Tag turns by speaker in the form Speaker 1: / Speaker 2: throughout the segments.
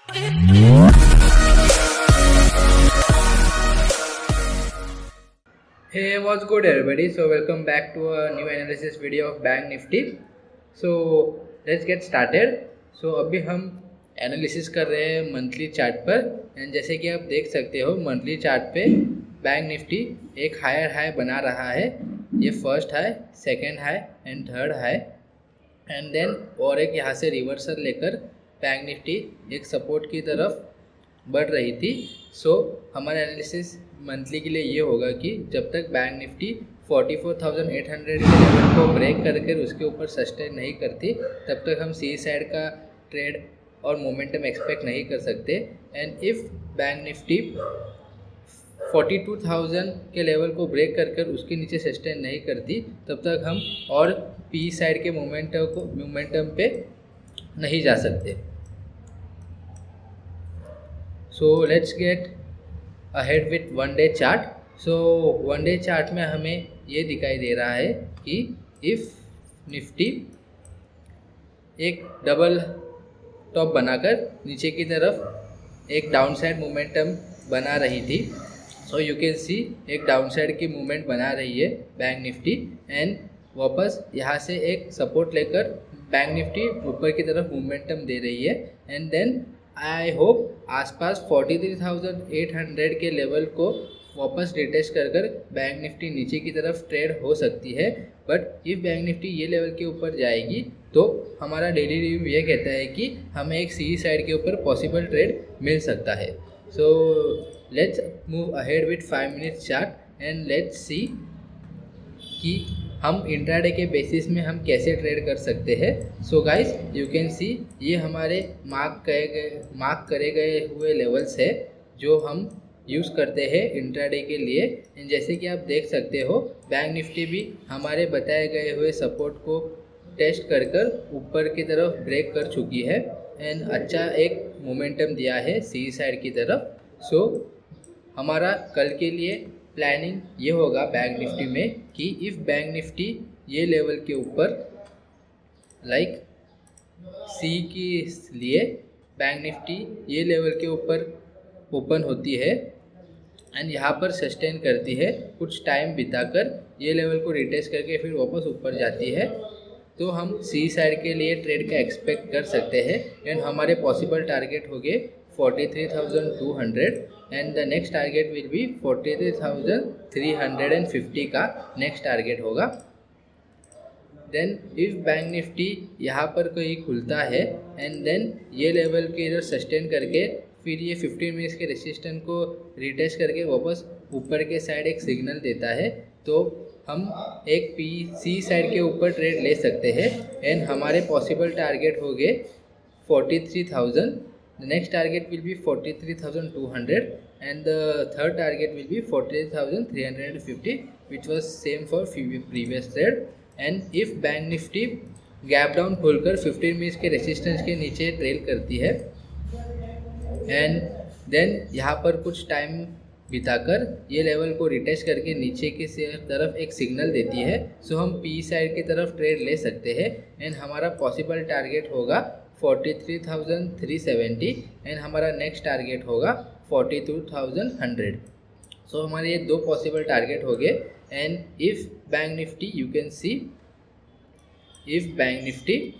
Speaker 1: Hey, what's good everybody? So welcome back to a new analysis video of Bank Nifty. So let's get started. So अभी हम analysis कर रहे हैं monthly chart पर and जैसे कि आप देख सकते हो मंथली चार्ट पे बैंक निफ्टी एक हायर हाई बना रहा है। ये first high, second high and third high and then और एक यहाँ से रिवर्सल लेकर बैंक निफ्टी एक सपोर्ट की तरफ बढ़ रही थी। सो हमारा एनालिसिस मंथली के लिए ये होगा कि जब तक बैंक निफ्टी 44,800 के लेवल को ब्रेक करके उसके ऊपर सस्टेन नहीं करती तब तक हम सी साइड का ट्रेड और मोमेंटम एक्सपेक्ट नहीं कर सकते। एंड इफ़ बैंक निफ्टी 42,000 के लेवल को ब्रेक कर उसके नीचे सस्टेन नहीं करती तब तक हम और पी साइड के मोमेंटम पे नहीं जा सकते। So let's get ahead with one day chart. So one day chart में हमें ये दिखाई दे रहा है कि इफ़ निफ्टी एक डबल टॉप बनाकर नीचे की तरफ एक डाउनसाइड मोमेंटम बना रही थी। सो यू कैन सी एक डाउनसाइड की मूवमेंट बना रही है बैंक निफ्टी एंड वापस यहाँ से एक सपोर्ट लेकर बैंक निफ्टी ऊपर की तरफ मोमेंटम दे रही है एंड देन आई होप आसपास 43,800 के लेवल को वापस रिटेस्ट कर बैंक निफ्टी नीचे की तरफ ट्रेड हो सकती है। बट इफ़ बैंक निफ्टी ये लेवल के ऊपर जाएगी तो हमारा डेली रिव्यू ये कहता है कि हमें एक सी साइड के ऊपर पॉसिबल ट्रेड मिल सकता है। So let's move ahead with 5 minutes chart and let's see कि हम इंट्राडे के बेसिस में हम कैसे ट्रेड कर सकते हैं। सो गाइस यू कैन सी ये हमारे मार्क करे गए हुए लेवल्स है जो हम यूज़ करते हैं इंट्राडे के लिए। जैसे कि आप देख सकते हो बैंक निफ्टी भी हमारे बताए गए हुए सपोर्ट को टेस्ट कर ऊपर की तरफ ब्रेक कर चुकी है एंड अच्छा एक मोमेंटम दिया है सी साइड की तरफ। सो हमारा कल के लिए प्लानिंग ये होगा बैंक निफ्टी में कि इफ़ बैंक निफ्टी ये लेवल के ऊपर लाइक सी के लिए बैंक निफ्टी ये लेवल के ऊपर ओपन होती है एंड यहाँ पर सस्टेन करती है, कुछ टाइम बिताकर ये लेवल को रिटेस्ट करके फिर वापस ऊपर जाती है तो हम सी साइड के लिए ट्रेड का एक्सपेक्ट कर सकते हैं एंड हमारे पॉसिबल टारगेट हो गए 43,200 and the next target will be 43,350 का नेक्स्ट टारगेट होगा। देन इफ़ बैंक निफ्टी यहाँ पर कहीं खुलता है एंड देन ये लेवल के इधर सस्टेन करके फिर ये 15 मिनट्स के रेसिस्टेंस को रिटेस्ट करके वापस ऊपर के साइड एक सिग्नल देता है तो हम एक पी सी साइड के ऊपर ट्रेड ले सकते हैं एंड हमारे पॉसिबल टारगेट हो गए 43,000। The next target will be 43,200 and the third target will be 43,350 which was same for previous trade। and if bank Nifty gap down खोलकर 15 मिनट्स के रेसिस्टेंस के नीचे ट्रेल करती है एंड देन यहाँ पर कुछ टाइम बिताकर ये लेवल को रिटेस्ट करके नीचे की तरफ एक सिग्नल देती है सो हम पी साइड की तरफ ट्रेड ले सकते हैं एंड हमारा पॉसिबल टारगेट होगा 43,370 एंड हमारा नेक्स्ट टारगेट होगा 42,100। सो हमारे ये दो पॉसिबल टारगेट हो गए and if bank Nifty you can C if bank Nifty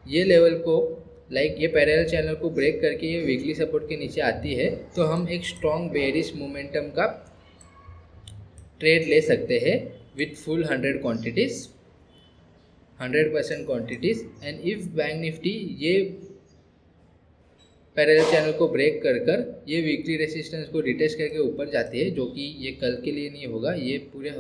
Speaker 1: ये लेवल को ये पैरेलल चैनल को ब्रेक करके ये वीकली सपोर्ट के नीचे आती है तो हम एक स्ट्रॉन्ग बेरिश मोमेंटम का ट्रेड ले सकते हैं with full 100% quantities. And if bank Nifty ये पैरेलल चैनल को ब्रेक कर ये वीकली रेसिस्टेंस को रिटेस्ट करके ऊपर जाती है जो कि ये कल के लिए नहीं होगा, ये पूरे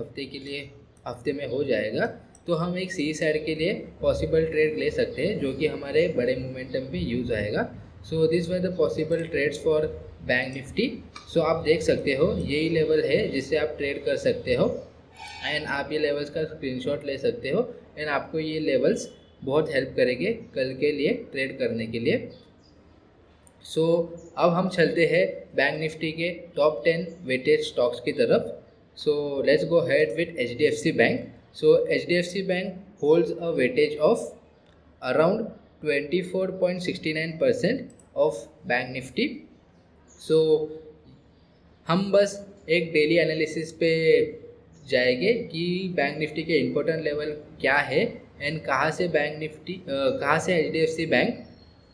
Speaker 1: हफ्ते में हो जाएगा तो हम एक सी साइड के लिए पॉसिबल ट्रेड ले सकते हैं जो कि हमारे बड़े मोमेंटम पे यूज़ आएगा। So this were the possible trades for Bank Nifty. So आप देख सकते हो यही लेवल है जिससे आप ट्रेड कर सकते हो एंड आप ये लेवल्स का स्क्रीनशॉट ले सकते हो एंड आपको ये लेवल्स बहुत हेल्प करेंगे कल के लिए ट्रेड करने के लिए। सो अब हम चलते हैं बैंक निफ्टी के टॉप 10 वेटेड स्टॉक्स की तरफ। So let's go ahead with HDFC Bank. So HDFC Bank holds a weightage of around 24.69% of Bank Nifty. So हम बस एक डेली एनालिसिस पे जाएंगे कि बैंक निफ्टी के इम्पोर्टेंट लेवल क्या है एंड कहाँ से HDFC बैंक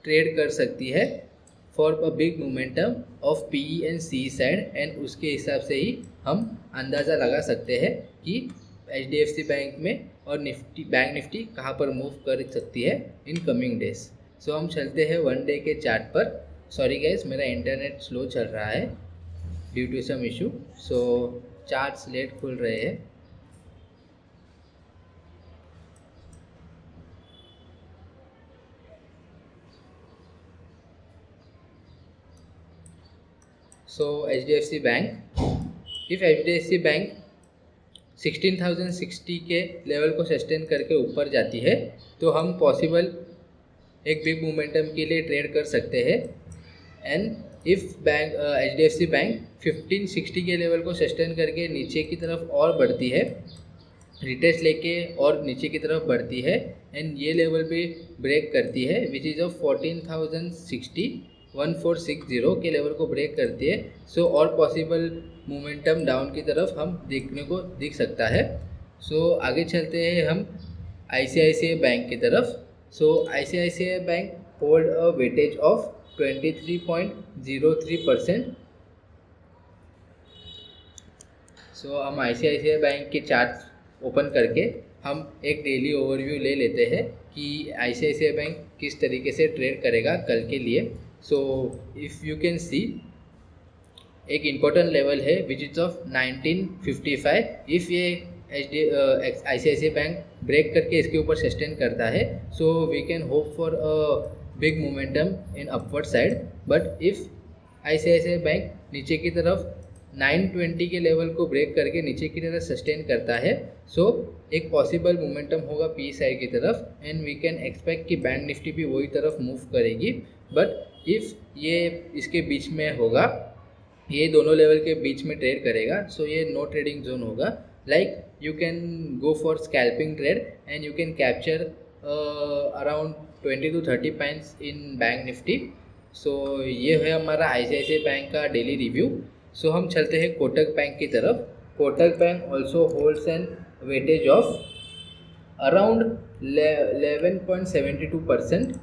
Speaker 1: ट्रेड कर सकती है for a big momentum of PE and CE side, and उसके हिसाब से ही हम अंदाज़ा लगा सकते हैं कि HDFC बैंक में और बैंक निफ्टी कहाँ पर मूव कर सकती है इन कमिंग डेज। सो हम चलते हैं वन डे के चार्ट पर। सॉरी गाइस, मेरा इंटरनेट स्लो चल रहा है due to some issue, so charts late खुल रहे हैं। सो HDFC bank, if HDFC bank 16,060 के लेवल को सस्टेन करके ऊपर जाती है तो हम पॉसिबल एक बिग मोमेंटम के लिए ट्रेड कर सकते हैं। एंड इफ HDFC बैंक 1560 के लेवल को सस्टेन करके नीचे की तरफ और बढ़ती है, रिटेस्ट लेके और नीचे की तरफ बढ़ती है एंड ये लेवल भी ब्रेक करती है विच इज़ ऑफ 14,060 के लेवल को ब्रेक करती है, सो और पॉसिबल मोमेंटम डाउन की तरफ हम देखने को दिख सकता है। सो आगे चलते हैं हम ICICI बैंक की तरफ। सो ICICI bank hold a weightage of 23.03%। सो हम ICICI बैंक के चार्ट ओपन करके हम एक डेली ओवरव्यू ले लेते हैं कि ICICI बैंक किस तरीके से ट्रेड करेगा कल के लिए। So if you can see, एक इम्पोर्टेंट लेवल है विच इज़ ऑफ 1955। इफ़ ये ICICI बैंक ब्रेक करके इसके ऊपर सस्टेन करता है, so we can hope for a big momentum in upward side. But if ICICI bank नीचे की तरफ 920 के लेवल को ब्रेक करके नीचे की तरफ सस्टेन करता है, सो एक पॉसिबल मोमेंटम होगा पी साइड की तरफ एंड वी कैन एक्सपेक्ट कि बैंक निफ्टी भी वही तरफ मूव करेगी। बट इफ़ ये इसके बीच में होगा, ये दोनों लेवल के बीच में ट्रेड करेगा, सो ये नो ट्रेडिंग जोन होगा। Like you can go for scalping trade and you can capture around 20 to 30 points in bank Nifty. So ये है हमारा ICICI बैंक का डेली रिव्यू। सो हम चलते हैं कोटक बैंक की तरफ। Kotak Bank also holds an weightage of around 11.72%।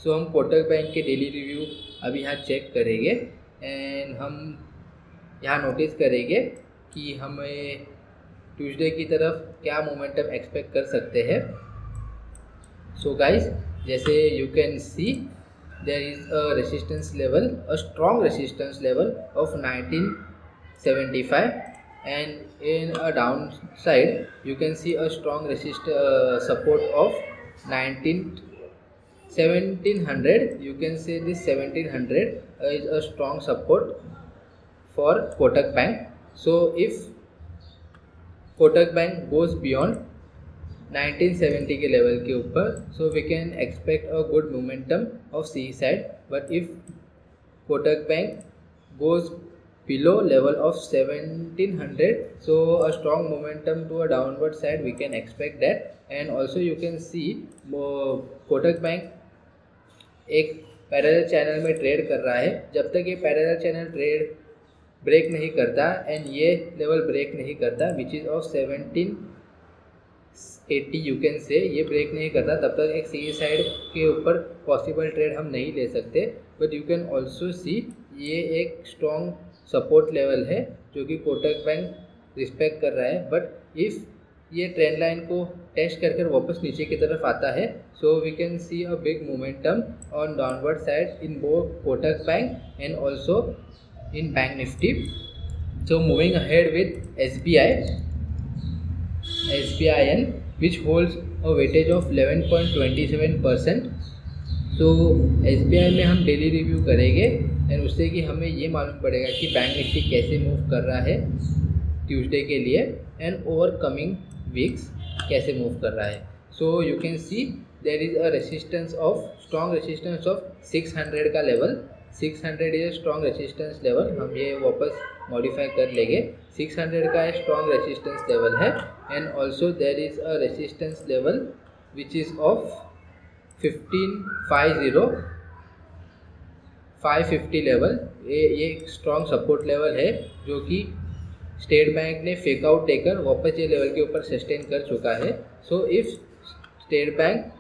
Speaker 1: So हम कोटक बैंक के डेली रिव्यू अभी यहाँ चेक करेंगे एंड हम यहाँ नोटिस करेंगे कि हमें ट्यूसडे की तरफ क्या मोमेंटम एक्सपेक्ट कर सकते हैं। सो गाइस, जैसे you can C there is a resistance level, a strong resistance level of 1975, and in a downside you can see a strong support of 1700. You can say this 1700 is a strong support for Kotak Bank. So if Kotak Bank goes beyond 1970 के level के ऊपर, so we can expect a good momentum of see side. But if Kotak bank goes below level of 1700, so a strong momentum to a downward side we can expect that. And also you can see Kotak bank एक parallel channel में trade कर रहा है। जब तक ये parallel channel trade break नहीं करता एंड ये लेवल ब्रेक नहीं करता विच is of 1780 you can say, ये ब्रेक नहीं करता, तब तक एक सी साइड के ऊपर पॉसिबल ट्रेड हम नहीं ले सकते। But you can also see ये एक स्ट्रॉन्ग सपोर्ट लेवल है जो कि कोटक बैंक रिस्पेक्ट कर रहा है। बट इफ़ ये ट्रेंड लाइन को टेस्ट कर वापस नीचे की तरफ आता है, so we can see a big momentum on downward side in both Kotak bank and also in bank Nifty. So moving ahead with SBIN which holds a weightage of 11.27%. So SBI में हम daily review करेंगे and उससे कि हमें ये मालूम पड़ेगा कि बैंक निफ्टी कैसे मूव कर रहा है ट्यूसडे के लिए एंड ओवर कमिंग वीक्स कैसे मूव कर रहा है। So you can see there is a strong resistance of 600 का level. 600 is a strong resistance level, हम ये वापस मॉडिफाई कर लेंगे। 600 का स्ट्रॉन्ग रेसिस्टेंस लेवल है and also there is a resistance level which is of 550 level. ये एक स्ट्रॉन्ग सपोर्ट लेवल है जो कि स्टेट बैंक ने फेक आउट देकर वापस ये लेवल के ऊपर सस्टेन कर चुका है। सो इफ स्टेट बैंक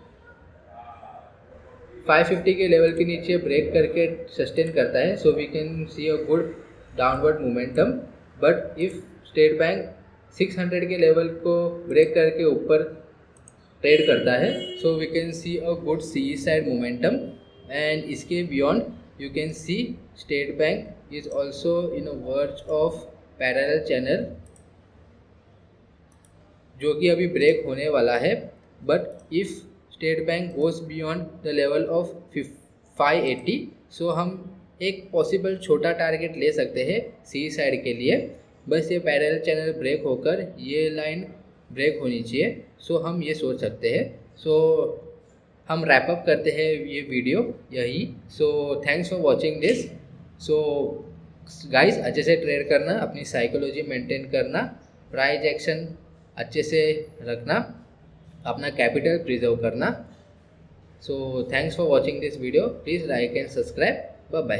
Speaker 1: 550 के लेवल के नीचे ब्रेक करके सस्टेन करता है, so we can see a good downward momentum. But if state bank 600 के लेवल को ब्रेक करके ऊपर ट्रेड करता है, so we can see a good see side momentum. And इसके beyond you can see State Bank is also in a verge of parallel channel जो कि अभी ब्रेक होने वाला है। But if State Bank goes beyond the level of 580, so हम एक possible छोटा टारगेट ले सकते हैं सी साइड के लिए। बस ये पैरेलल चैनल ब्रेक होकर ये लाइन ब्रेक होनी चाहिए, सो हम ये सोच सकते हैं। सो हम रैप अप करते हैं ये वीडियो यही। So thanks for watching this. So guys, अच्छे से ट्रेड करना, अपनी साइकोलॉजी मेंटेन करना, प्राइस एक्शन अच्छे से रखना, अपना कैपिटल प्रिजर्व करना। So thanks for watching this video. Please like and subscribe. Bye bye.